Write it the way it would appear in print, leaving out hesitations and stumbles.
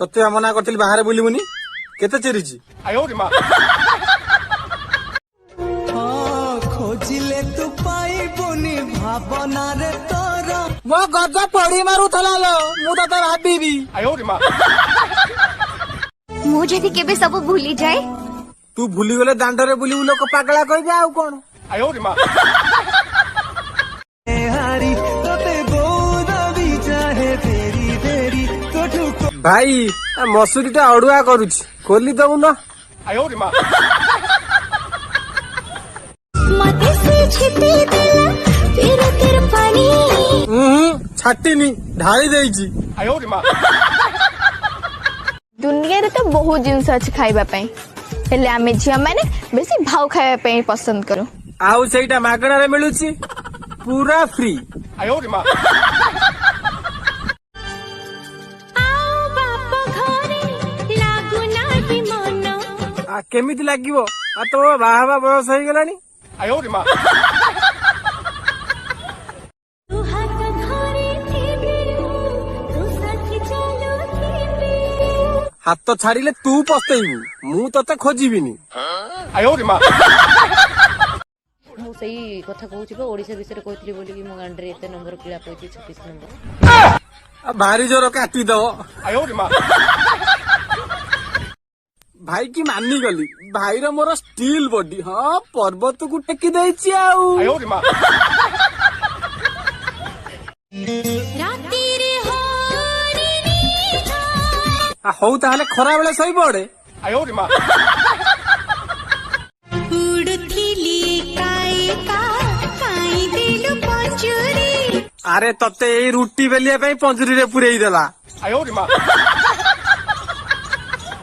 तते मना करथिल बाहर बुलिमुनी केते चिरिची खोजिले तू पाइबुनी भावना रे तोरा मो गज पड़ी मारुथला लो मु तते भाबीबी मु जदि केबे सब भूली जाए तू भूली गले दांडरे बुली लोक पागला कहबे आउ कोन हारी तोते गोदा भी चाहे फेरी फेरी तोठू भाई मसूरी टा अड़ुआ करूची खोली दऊ न मते से छिपी देला फिर तेरे पानी छाटीनी ढाली देइची दुनिया रे तो बहुत जिनस अछि खाइबा पई हेले आमे झिया माने बेसी भाव खाइबा पई पसंद करू आउ सेटा मागणा रे मिलुची पूरा फ्री आ केमिति लागिवो आ तो बाहाबा बयस होई गेलानी हाथ छाड़िले तू पस्तेइबू मु तते खोजिबिनी मु सही कथा कहूची बा ओडिसा विषय कहतली बोली कि मो गांडरे एते नंबर किला पइची 26 नंबर भारी जोर काटी दो भाई की मानी गली भाई रो मोर स्टील बॉडी हाँ पर्वत को टेकी देइची आउ हौ ताहले खरा बेले सही पड़े अरे तते रुटी बेलिया पंजुरी रे पुरई देला